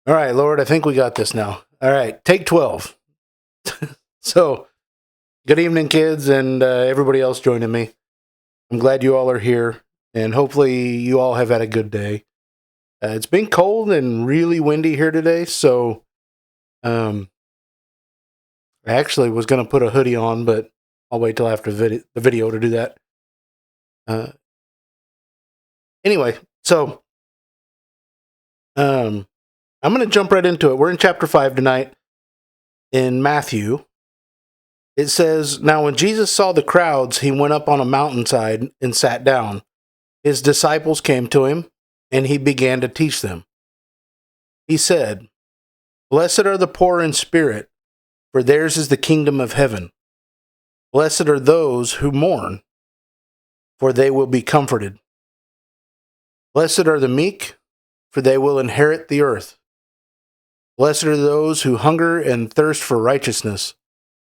All right, Lord, I think we got this now. All right, take 12. So, good evening, kids, and everybody else joining me. I'm glad you all are here, and hopefully you all have had a good day. It's been cold and really windy here today, so I actually was going to put a hoodie on, but I'll wait till after the video to do that. Anyway, so I'm going to jump right into it. We're in chapter 5 tonight in Matthew. It says, "Now when Jesus saw the crowds, he went up on a mountainside and sat down. His disciples came to him, and he began to teach them. He said, 'Blessed are the poor in spirit, for theirs is the kingdom of heaven. Blessed are those who mourn, for they will be comforted. Blessed are the meek, for they will inherit the earth. Blessed are those who hunger and thirst for righteousness,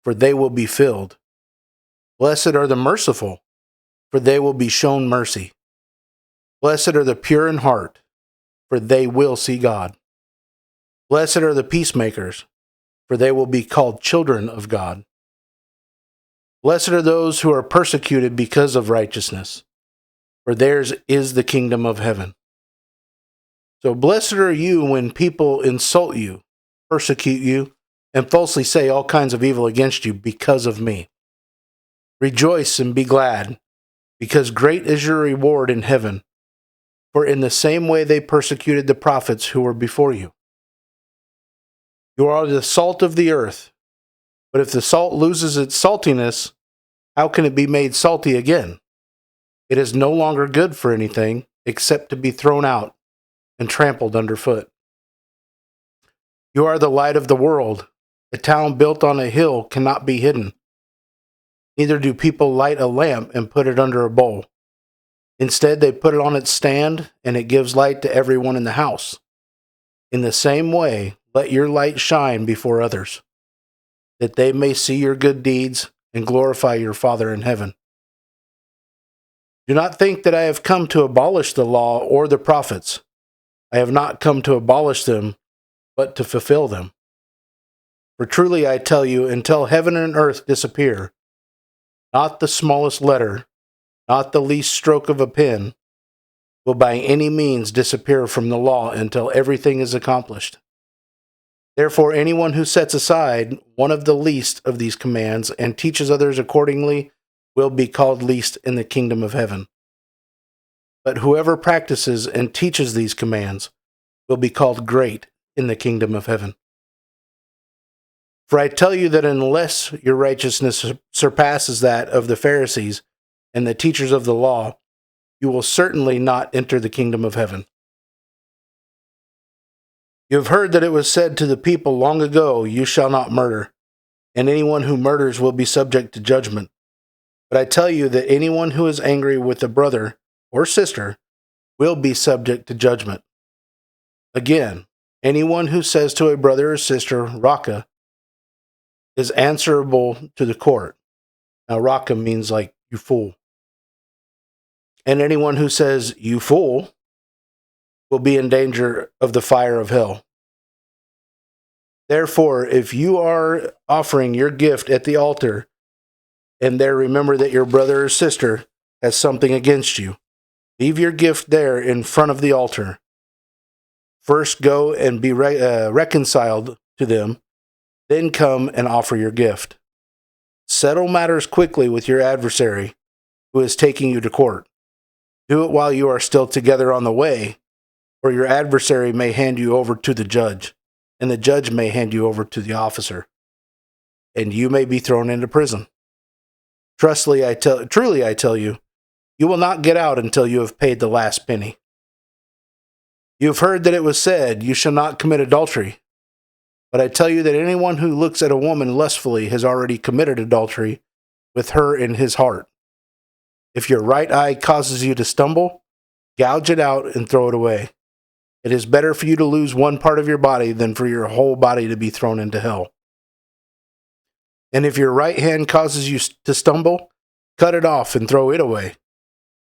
for they will be filled. Blessed are the merciful, for they will be shown mercy. Blessed are the pure in heart, for they will see God. Blessed are the peacemakers, for they will be called children of God. Blessed are those who are persecuted because of righteousness, for theirs is the kingdom of heaven. So blessed are you when people insult you, persecute you, and falsely say all kinds of evil against you because of me. Rejoice and be glad, because great is your reward in heaven. For in the same way they persecuted the prophets who were before you. You are the salt of the earth, but if the salt loses its saltiness, how can it be made salty again? It is no longer good for anything except to be thrown out and trampled underfoot. You are the light of the world. A town built on a hill cannot be hidden. Neither do people light a lamp and put it under a bowl. Instead, they put it on its stand, and it gives light to everyone in the house. In the same way, let your light shine before others, that they may see your good deeds and glorify your Father in heaven. Do not think that I have come to abolish the law or the prophets. I have not come to abolish them, but to fulfill them. For truly I tell you, until heaven and earth disappear, not the smallest letter, not the least stroke of a pen, will by any means disappear from the law until everything is accomplished. Therefore, anyone who sets aside one of the least of these commands and teaches others accordingly will be called least in the kingdom of heaven. But whoever practices and teaches these commands will be called great in the kingdom of heaven. For I tell you that unless your righteousness surpasses that of the Pharisees and the teachers of the law, you will certainly not enter the kingdom of heaven. You have heard that it was said to the people long ago, 'You shall not murder, and anyone who murders will be subject to judgment.' But I tell you that anyone who is angry with a brother or sister will be subject to judgment. Again, anyone who says to a brother or sister, 'Raka,' is answerable to the court." Now, Raka means like, you fool. "And anyone who says, 'You fool,' will be in danger of the fire of hell. Therefore, if you are offering your gift at the altar, and there remember that your brother or sister has something against you, leave your gift there in front of the altar. First go and be reconciled to them, then come and offer your gift. Settle matters quickly with your adversary who is taking you to court. Do it while you are still together on the way, or your adversary may hand you over to the judge, and the judge may hand you over to the officer, and you may be thrown into prison. Truly I tell you, you will not get out until you have paid the last penny. You have heard that it was said, 'You shall not commit adultery.' But I tell you that anyone who looks at a woman lustfully has already committed adultery with her in his heart. If your right eye causes you to stumble, gouge it out and throw it away. It is better for you to lose one part of your body than for your whole body to be thrown into hell. And if your right hand causes you to stumble, cut it off and throw it away.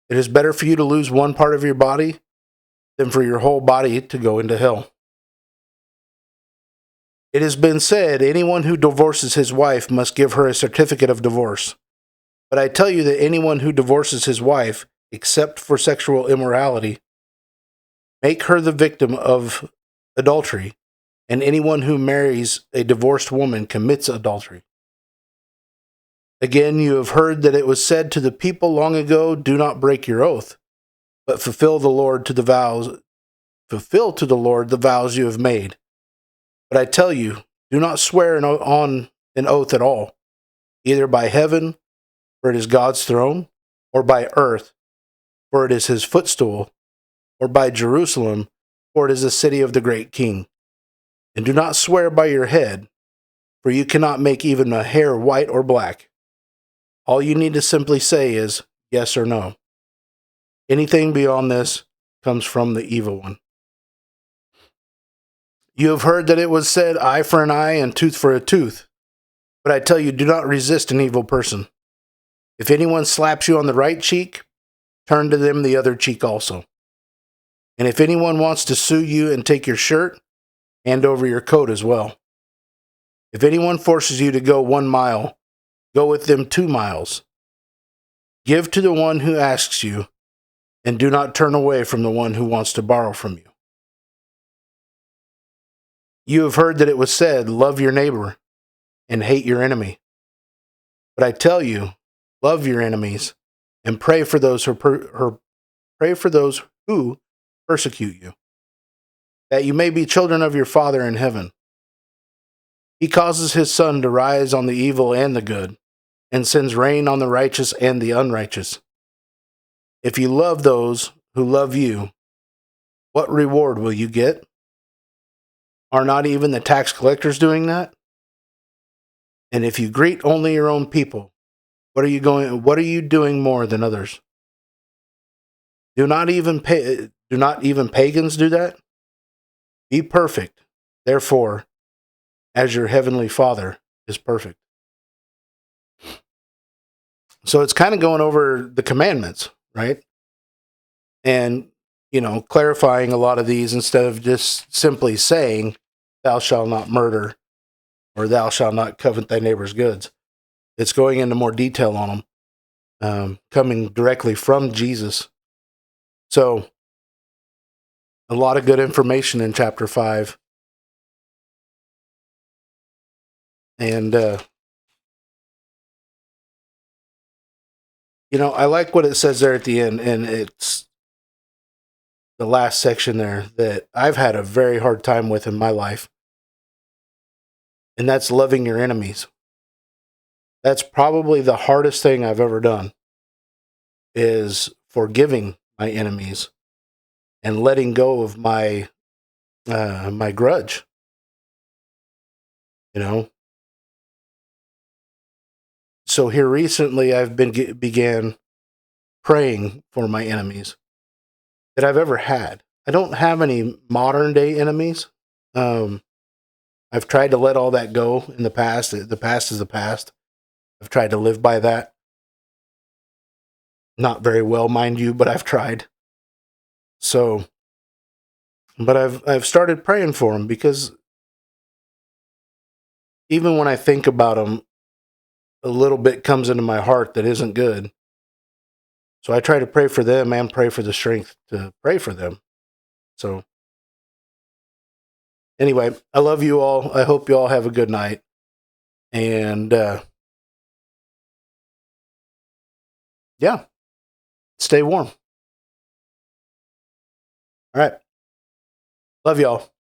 It is better for you to lose one part of your body than for your whole body to go into hell. It has been said, anyone who divorces his wife must give her a certificate of divorce. But I tell you that anyone who divorces his wife, except for sexual immorality, make her the victim of adultery, and anyone who marries a divorced woman commits adultery. Again, you have heard that it was said to the people long ago, do not break your oath, but fulfill to the Lord the vows you have made. But I tell you, do not swear on an oath at all, either by heaven, for it is God's throne, or by earth, for it is his footstool, or by Jerusalem, for it is the city of the great king. And do not swear by your head, for you cannot make even a hair white or black. All you need to simply say is yes or no. Anything beyond this comes from the evil one. You have heard that it was said, eye for an eye and tooth for a tooth. But I tell you, do not resist an evil person. If anyone slaps you on the right cheek, turn to them the other cheek also. And if anyone wants to sue you and take your shirt, hand over your coat as well. If anyone forces you to go 1 mile, go with them 2 miles. Give to the one who asks you, and do not turn away from the one who wants to borrow from you. You have heard that it was said, love your neighbor and hate your enemy. But I tell you, love your enemies and pray for those who persecute you, that you may be children of your Father in heaven. He causes his sun to rise on the evil and the good, and sends rain on the righteous and the unrighteous. If you love those who love you, what reward will you get? Are not even the tax collectors doing that? And if you greet only your own people, what are you doing more than others? Do not even pagans do that? Be perfect, therefore, as your heavenly Father is perfect. So it's kind of going over the commandments, right? And, clarifying a lot of these instead of just simply saying, thou shalt not murder, or thou shalt not covet thy neighbor's goods. It's going into more detail on them, coming directly from Jesus. So, a lot of good information in chapter 5. And, I like what it says there at the end, and it's the last section there that I've had a very hard time with in my life. And that's loving your enemies. That's probably the hardest thing I've ever done, is forgiving my enemies and letting go of my my grudge. So here recently, I've began praying for my enemies that I've ever had. I don't have any modern day enemies. I've tried to let all that go in the past. The past is the past. I've tried to live by that. Not very well, mind you, but I've tried. So, but I've started praying for them, because even when I think about them, a little bit comes into my heart that isn't good. So I try to pray for them and pray for the strength to pray for them. So anyway, I love you all. I hope you all have a good night. And yeah, stay warm. All right. Love y'all.